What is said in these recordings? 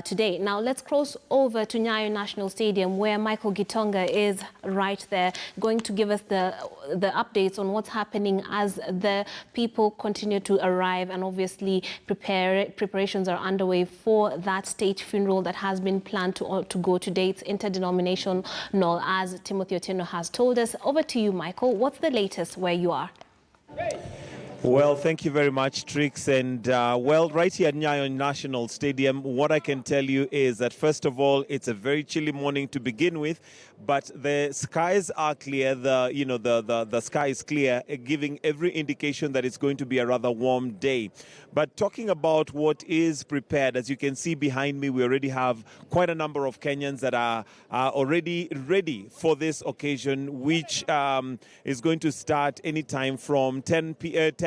Today. Now let's cross over to Nyayo National Stadium where Michael Gitonga is right there going to give us the updates on what's happening as the people continue to arrive, and obviously preparations are underway for that state funeral that has been planned to go today. It's interdenominational, as Timothy Otieno has told us. Over to you, Michael. What's the latest where you are? Well, thank you very much, Trix. And well, right here at Nyayo National Stadium, what I can tell you is that, first of all, it's a very chilly morning to begin with, but the skies are clear. The sky is clear, giving every indication that it's going to be a rather warm day. But talking about what is prepared, as you can see behind me, we already have quite a number of Kenyans that are already ready for this occasion, which is going to start anytime from 10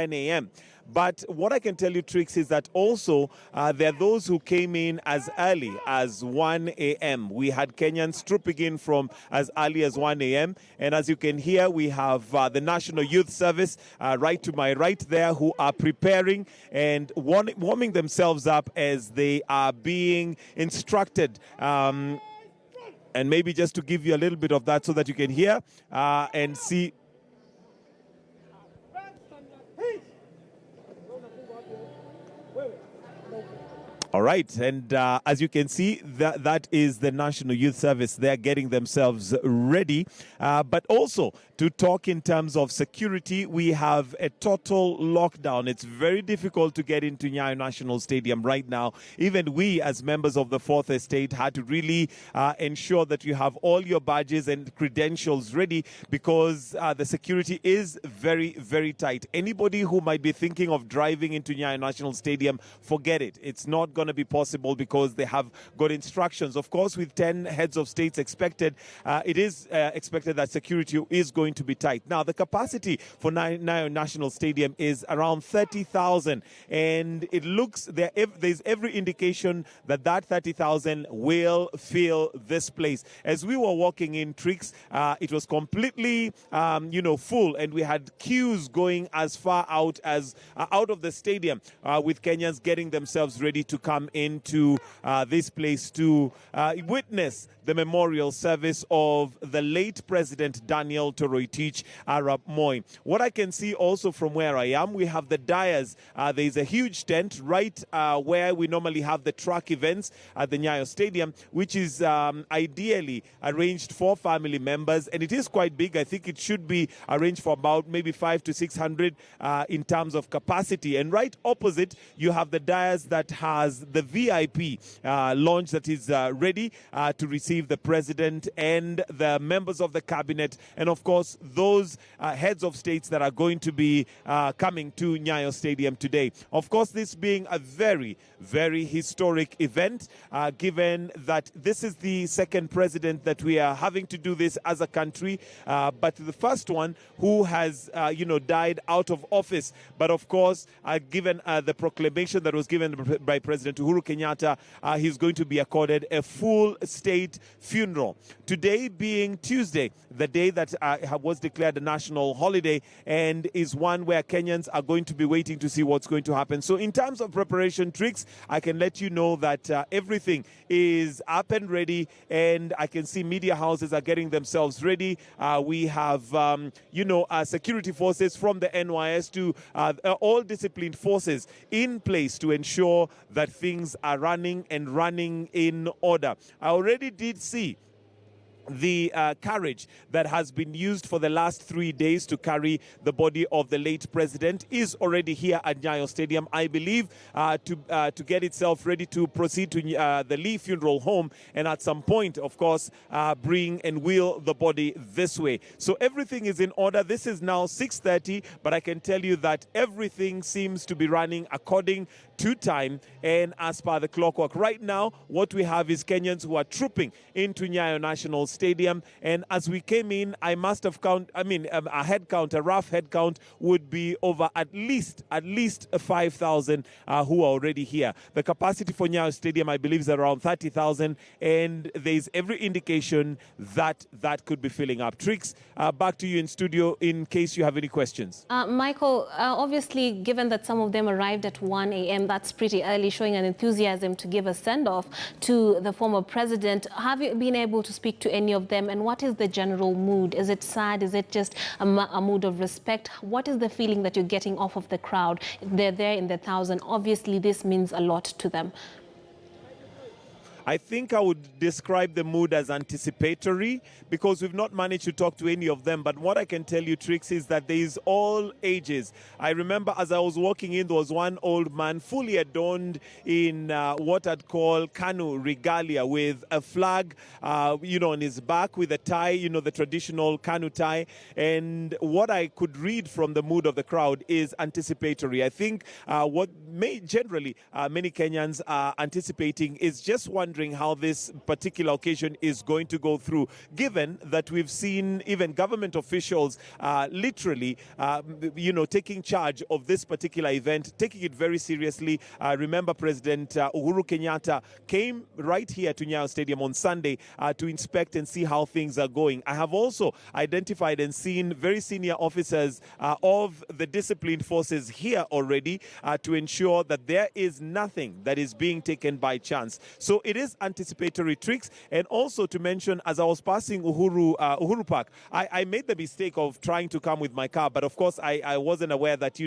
a.m. But what I can tell you, Trix, is that also there are those who came in as early as 1 a.m. We had Kenyans trooping in from as early as 1 a.m. And as you can hear, we have the National Youth Service right to my right there, who are preparing and warming themselves up as they are being instructed. And maybe just to give you a little bit of that so that you can hear and see. All right, and as you can see, that is the National Youth Service. They're getting themselves ready. But also, to talk in terms of security, we have a total lockdown. It's very difficult to get into Nyayo National Stadium right now. Even we, as members of the Fourth Estate, had to really ensure that you have all your badges and credentials ready, because the security is very, very tight. Anybody who might be thinking of driving into Nyayo National Stadium, forget it. It's not going to be possible because they have got instructions. Of course, with 10 heads of states expected, it is expected that security is going to be tight. Now, the capacity for Nyayo National Stadium is around 30,000, and it looks there's every indication that 30,000 will fill this place. As we were walking in, Trix, it was completely full, and we had queues going as far out as out of the stadium, with Kenyans getting themselves ready to come into this place to witness the memorial service of the late President Daniel Toroitich Arap Moi. What I can see also from where I am, we have the dais. There's a huge tent right where we normally have the track events at the Nyayo Stadium, which is ideally arranged for family members, and it is quite big. I think it should be arranged for about maybe 500 to 600 in terms of capacity. And right opposite, you have the dais that has the VIP launch that is ready to receive the president and the members of the cabinet, and of course those heads of states that are going to be coming to Nyayo Stadium today. Of course, this being a very, very historic event, given that this is the second president that we are having to do this as a country, but the first one who has died out of office. But of course, given the proclamation that was given by President Uhuru Kenyatta, he's going to be accorded a full state funeral. Today being Tuesday, the day that was declared a national holiday, and is one where Kenyans are going to be waiting to see what's going to happen. So in terms of preparation, Tricks, I can let you know that everything is up and ready, and I can see media houses are getting themselves ready. We have, security forces from the NYS to all disciplined forces in place to ensure that things are running in order. I already did see the carriage that has been used for the last 3 days to carry the body of the late president is already here at Nyayo Stadium, I believe, to get itself ready to proceed to the Lee Funeral Home, and at some point, of course, bring and wheel the body this way. So everything is in order. This is now 6:30, but I can tell you that everything seems to be running according to time and as per the clockwork. Right now, what we have is Kenyans who are trooping into Nyayo National Stadium, and as we came in, I must have a rough head count would be over at least 5,000 who are already here. The capacity for Nyayo Stadium, I believe, is around 30,000, and there's every indication that could be filling up. Trix, back to you in studio in case you have any questions. Michael, obviously, given that some of them arrived at 1 a.m., that's pretty early, showing an enthusiasm to give a send-off to the former president. Have you been able to speak to any of them, and what is the general mood? Is it sad? Is it just a mood of respect? What is the feeling that you're getting off of the crowd? They're there in the thousand. Obviously, this means a lot to them. I think I would describe the mood as anticipatory, because we've not managed to talk to any of them. But what I can tell you, Trix, is that there is all ages. I remember as I was walking in, there was one old man fully adorned in what I'd call Kanu regalia, with a flag, on his back, with a tie, the traditional Kanu tie. And what I could read from the mood of the crowd is anticipatory. I think what generally many Kenyans are anticipating is just wondering how this particular occasion is going to go through, given that we've seen even government officials literally, taking charge of this particular event, taking it very seriously. Remember, President Uhuru Kenyatta came right here to Nyayo Stadium on Sunday to inspect and see how things are going. I have also identified and seen very senior officers of the disciplined forces here already to ensure that there is nothing that is being taken by chance. So it is anticipatory, Tricks. And also to mention, as I was passing Uhuru Park, I made the mistake of trying to come with my car, but of course I wasn't aware that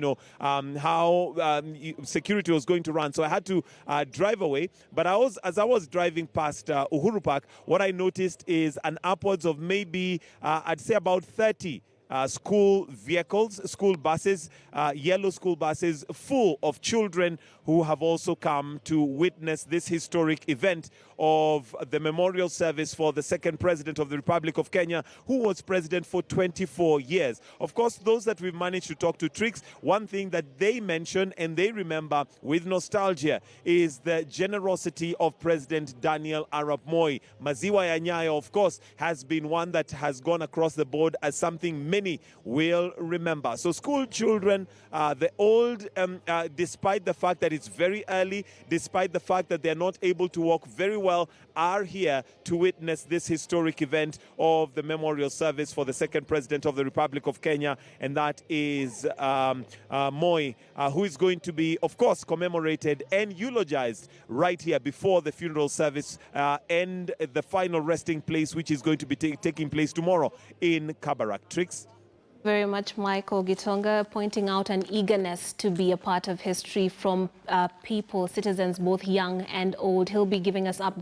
how security was going to run, so I had to drive away. But as I was driving past Uhuru Park, what I noticed is an upwards of maybe I'd say about 30 school vehicles, school buses, yellow school buses full of children who have also come to witness this historic event of the memorial service for the second president of the Republic of Kenya, who was president for 24 years. Of course, those that we've managed to talk to, Tricks, one thing that they mention and they remember with nostalgia is the generosity of President Daniel Arap Moi. Maziwa ya Nyayo, of course, has been one that has gone across the board as something many will remember. So school children, the old, despite the fact that it's very early, despite the fact that they're not able to walk very well, are here to witness this historic event of the memorial service for the second president of the Republic of Kenya, and that is Moi, who is going to be, of course, commemorated and eulogized right here before the funeral service and the final resting place, which is going to be taking place tomorrow in Kabarak. Tricks? Very much, Michael Gitonga, pointing out an eagerness to be a part of history from people, citizens, both young and old. He'll be giving us updates